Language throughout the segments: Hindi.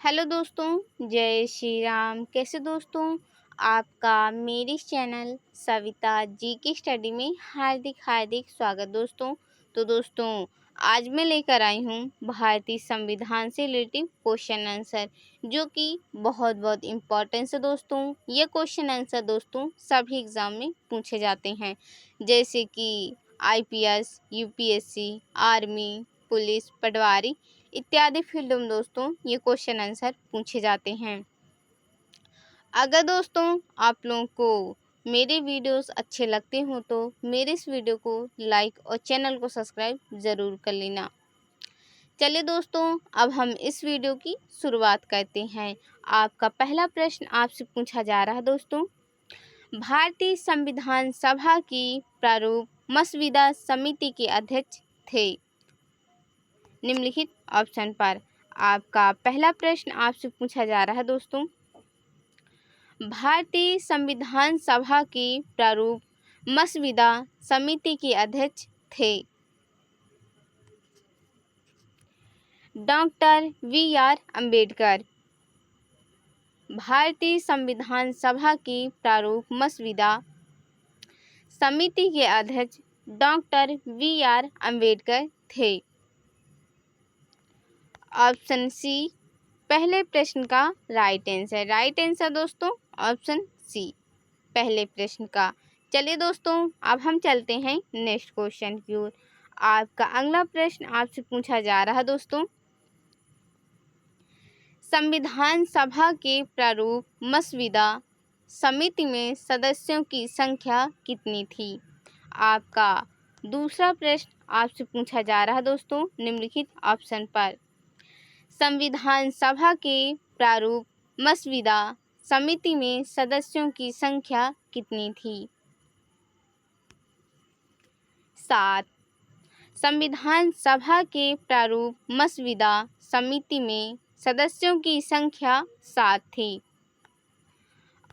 हेलो दोस्तों, जय श्री राम। कैसे दोस्तों? आपका मेरे इस चैनल सविता जी की स्टडी में हार्दिक हार्दिक स्वागत दोस्तों। तो दोस्तों, आज मैं लेकर आई हूँ भारतीय संविधान से रिलेटेड क्वेश्चन आंसर, जो कि बहुत बहुत इम्पोर्टेंट है दोस्तों। ये क्वेश्चन आंसर दोस्तों सभी एग्ज़ाम में पूछे जाते हैं, जैसे कि आईपीएस, यूपीएससी, आर्मी, पुलिस, पटवारी इत्यादि फील्डों में दोस्तों ये क्वेश्चन आंसर पूछे जाते हैं। अगर दोस्तों आप लोगों को मेरे वीडियोस अच्छे लगते हो तो मेरे इस वीडियो को लाइक और चैनल को सब्सक्राइब ज़रूर कर लेना। चलिए दोस्तों, अब हम इस वीडियो की शुरुआत करते हैं। आपका पहला प्रश्न आपसे पूछा जा रहा है दोस्तों, भारतीय संविधान सभा की प्रारूप मसविदा समिति के अध्यक्ष थे निम्नलिखित ऑप्शन पर। आपका पहला प्रश्न आपसे पूछा जा रहा है दोस्तों, भारतीय संविधान सभा की प्रारूप मसविदा समिति के अध्यक्ष थे डॉक्टर वी.आर. अम्बेडकर। भारतीय संविधान सभा की प्रारूप मसविदा समिति के अध्यक्ष डॉक्टर वी.आर. अम्बेडकर थे। ऑप्शन सी पहले प्रश्न का राइट आंसर। राइट आंसर दोस्तों ऑप्शन सी पहले प्रश्न का। चलिए दोस्तों, अब हम चलते हैं नेक्स्ट क्वेश्चन की ओर। आपका अगला प्रश्न आपसे पूछा जा रहा है दोस्तों, संविधान सभा के प्रारूप मसविदा समिति में सदस्यों की संख्या कितनी थी? आपका दूसरा प्रश्न आपसे पूछा जा रहा है दोस्तों निम्नलिखित ऑप्शन पर। संविधान सभा के प्रारूप मसविदा समिति में सदस्यों की संख्या कितनी थी? 7। संविधान सभा के प्रारूप मसविदा समिति में सदस्यों की संख्या 7 थी।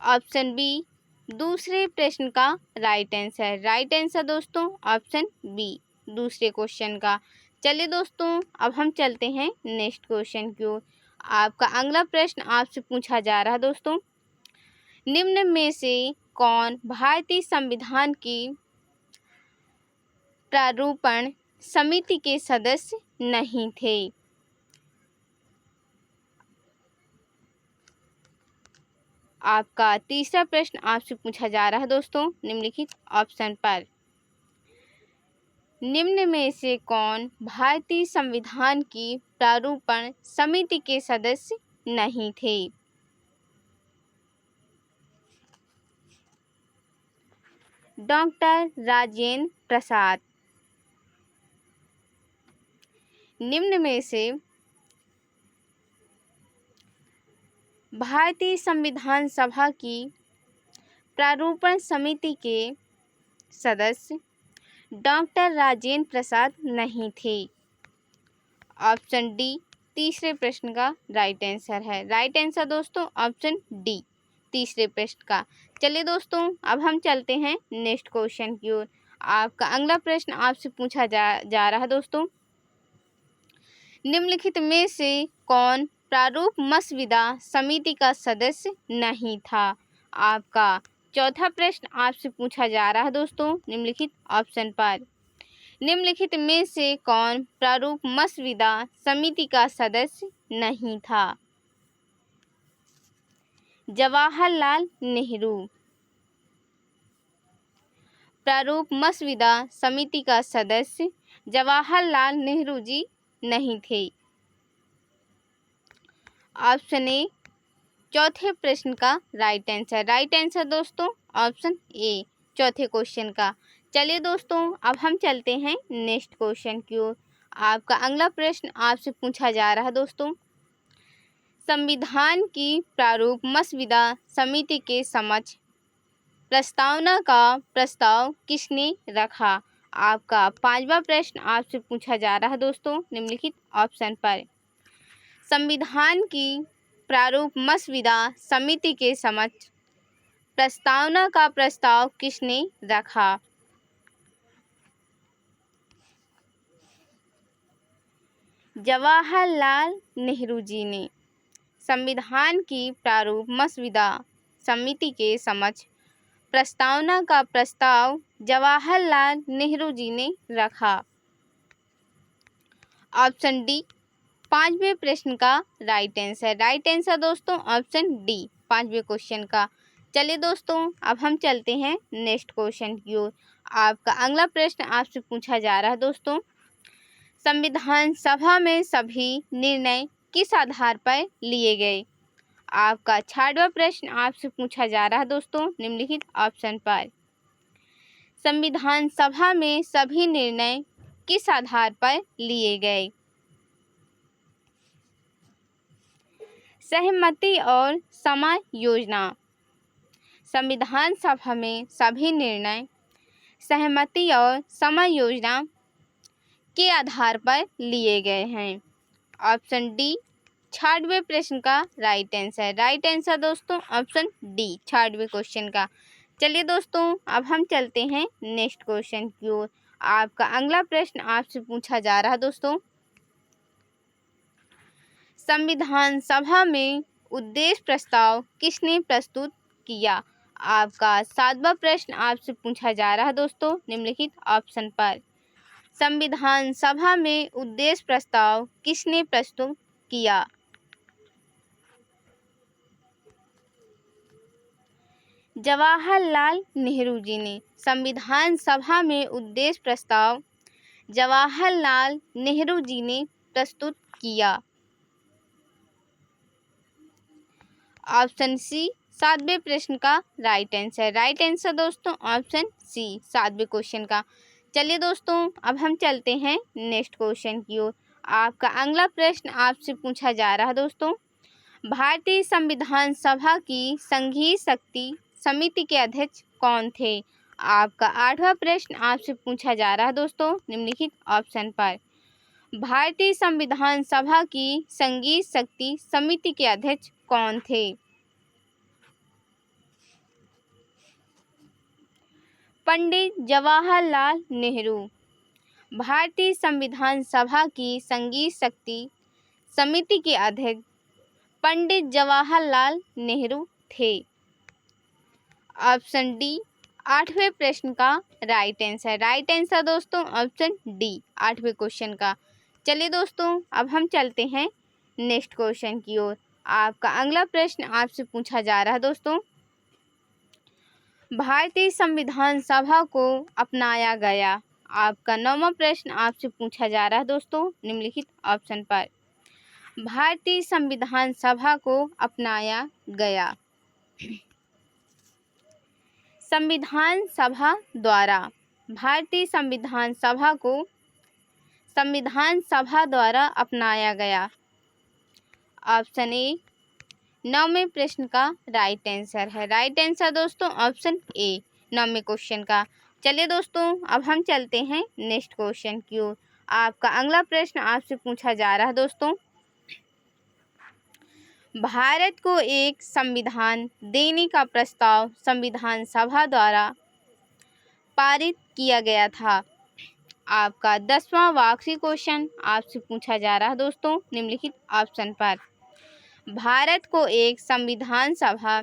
ऑप्शन बी दूसरे प्रश्न का राइट आंसर। राइट आंसर दोस्तों ऑप्शन बी दूसरे क्वेश्चन का। चलिए दोस्तों, अब हम चलते हैं नेक्स्ट क्वेश्चन की ओर। आपका अगला प्रश्न आपसे पूछा जा रहा है दोस्तों, निम्न में से कौन भारतीय संविधान की प्रारूपण समिति के सदस्य नहीं थे? आपका तीसरा प्रश्न आपसे पूछा जा रहा है दोस्तों निम्नलिखित ऑप्शन पर। निम्न में से कौन भारतीय संविधान की प्रारूपण समिति के सदस्य नहीं थे? डॉक्टर राजेंद्र प्रसाद। निम्न में से भारतीय संविधान सभा की प्रारूपण समिति के सदस्य डॉक्टर राजेंद्र प्रसाद नहीं थे। ऑप्शन डी तीसरे प्रश्न का राइट आंसर है। राइट आंसर दोस्तों ऑप्शन डी तीसरे प्रश्न का। चलिए दोस्तों, अब हम चलते हैं नेक्स्ट क्वेश्चन की ओर। आपका अगला प्रश्न आपसे पूछा जा रहा है दोस्तों, निम्नलिखित में से कौन प्रारूप मसविदा समिति का सदस्य नहीं था? आपका चौथा प्रश्न आपसे पूछा जा रहा है दोस्तों निम्नलिखित ऑप्शन पर। निम्नलिखित में से कौन प्रारूप मसविदा समिति का सदस्य नहीं था? जवाहरलाल नेहरू। प्रारूप मसविदा समिति का सदस्य जवाहरलाल नेहरू जी नहीं थे। ऑप्शन ए चौथे प्रश्न का राइट आंसर। राइट आंसर दोस्तों ऑप्शन ए चौथे क्वेश्चन का। चलिए दोस्तों, अब हम चलते हैं नेक्स्ट क्वेश्चन की ओर। आपका अगला प्रश्न आपसे पूछा जा रहा है दोस्तों, संविधान की प्रारूप मसविदा समिति के समक्ष प्रस्तावना का प्रस्ताव किसने रखा? आपका पांचवा प्रश्न आपसे पूछा जा रहा है दोस्तों निम्नलिखित ऑप्शन पर। संविधान की प्रारूप मसविदा समिति के समक्ष प्रस्तावना का प्रस्ताव किसने रखा? जवाहरलाल नेहरू जी ने। संविधान की प्रारूप मसविदा समिति के समक्ष प्रस्तावना का प्रस्ताव जवाहरलाल नेहरू जी ने रखा। ऑप्शन डी 5वें प्रश्न का राइट आंसर दोस्तों ऑप्शन डी 5वें क्वेश्चन का। चलिए दोस्तों अब हम चलते हैं नेक्स्ट क्वेश्चन की ओर। आपका अगला प्रश्न आपसे पूछा जा रहा है दोस्तों, संविधान सभा में सभी निर्णय किस आधार पर लिए गए। आपका 6वां प्रश्न आपसे पूछा जा रहा है दोस्तों निम्नलिखित ऑप्शन पर। संविधान सभा में सभी निर्णय किस आधार पर लिए गए। सहमति और समायोजना। संविधान सभा में सभी निर्णय सहमति और समायोजना के आधार पर लिए गए हैं। ऑप्शन डी 6वें प्रश्न का राइट आंसर दोस्तों ऑप्शन डी 6वें क्वेश्चन का। चलिए दोस्तों अब हम चलते हैं नेक्स्ट क्वेश्चन की ओर। आपका अगला प्रश्न आपसे पूछा जा रहा है दोस्तों, संविधान सभा में उद्देश्य प्रस्ताव किसने प्रस्तुत किया। आपका 7वां प्रश्न आपसे पूछा जा रहा है दोस्तों निम्नलिखित ऑप्शन पर। संविधान सभा में उद्देश्य प्रस्ताव किसने प्रस्तुत किया। जवाहरलाल नेहरू जी ने। संविधान सभा में उद्देश्य प्रस्ताव जवाहरलाल नेहरू जी ने प्रस्तुत किया। ऑप्शन सी 7वें प्रश्न का राइट आंसर दोस्तों ऑप्शन सी 7वें क्वेश्चन का। चलिए दोस्तों अब हम चलते हैं नेक्स्ट क्वेश्चन की ओर। आपका अगला प्रश्न आपसे पूछा जा रहा है दोस्तों, भारतीय संविधान सभा की संघीय शक्ति समिति के अध्यक्ष कौन थे। आपका 8वां प्रश्न आपसे पूछा जा रहा है दोस्तों निम्नलिखित ऑप्शन पर। भारतीय संविधान सभा की संघीय शक्ति समिति के अध्यक्ष कौन थे। पंडित जवाहरलाल नेहरू। भारतीय संविधान सभा की संघीय शक्ति समिति के अध्यक्ष पंडित जवाहरलाल नेहरू थे। ऑप्शन डी 8वें प्रश्न का राइट आंसर दोस्तों ऑप्शन डी 8वें क्वेश्चन का। चलिए दोस्तों अब हम चलते हैं नेक्स्ट क्वेश्चन की ओर। आपका अगला प्रश्न आपसे पूछा जा रहा है दोस्तों, भारतीय संविधान सभा को अपनाया गया। आपका 9वां प्रश्न आपसे पूछा जा रहा है दोस्तों निम्नलिखित ऑप्शन पर। भारतीय संविधान सभा को अपनाया गया। संविधान सभा द्वारा। भारतीय संविधान सभा को संविधान सभा द्वारा अपनाया गया। ऑप्शन ए 9वें प्रश्न का राइट आंसर दोस्तों ऑप्शन ए 9वें क्वेश्चन का। चलिए दोस्तों अब हम चलते हैं नेक्स्ट क्वेश्चन की ओर। आपका अगला प्रश्न आपसे पूछा जा रहा है दोस्तों, भारत को एक संविधान देने का प्रस्ताव संविधान सभा द्वारा पारित किया गया था। आपका 10वां व आखिरी क्वेश्चन आपसे पूछा जा रहा है दोस्तों निम्नलिखित ऑप्शन पर। भारत को एक संविधान सभा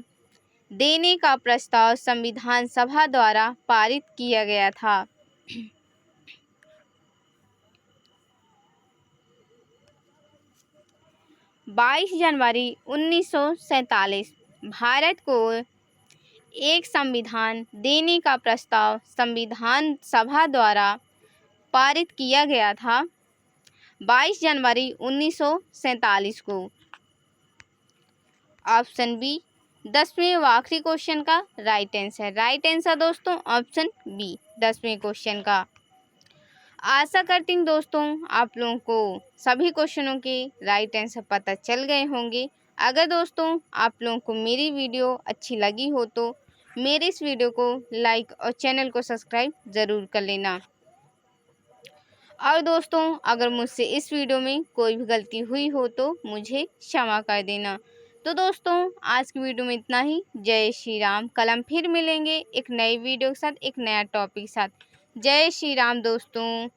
देने का प्रस्ताव संविधान सभा द्वारा पारित किया गया था। 22 जनवरी 1947 भारत को एक संविधान देने का प्रस्ताव संविधान सभा द्वारा पारित किया गया था 22 जनवरी 1947 को। ऑप्शन बी 10वें व आखिरी क्वेश्चन का राइट आंसर दोस्तों ऑप्शन बी 10वें क्वेश्चन का। आशा करती हूँ दोस्तों आप लोगों को सभी क्वेश्चनों के राइट आंसर पता चल गए होंगे। अगर दोस्तों आप लोगों को मेरी वीडियो अच्छी लगी हो तो मेरे इस वीडियो को लाइक और चैनल को सब्सक्राइब ज़रूर कर लेना। और दोस्तों अगर मुझसे इस वीडियो में कोई भी गलती हुई हो तो मुझे क्षमा कर देना। तो दोस्तों आज की वीडियो में इतना ही। जय श्री राम। कल हम फिर मिलेंगे एक नई वीडियो के साथ, एक नया टॉपिक के साथ। जय श्री राम दोस्तों।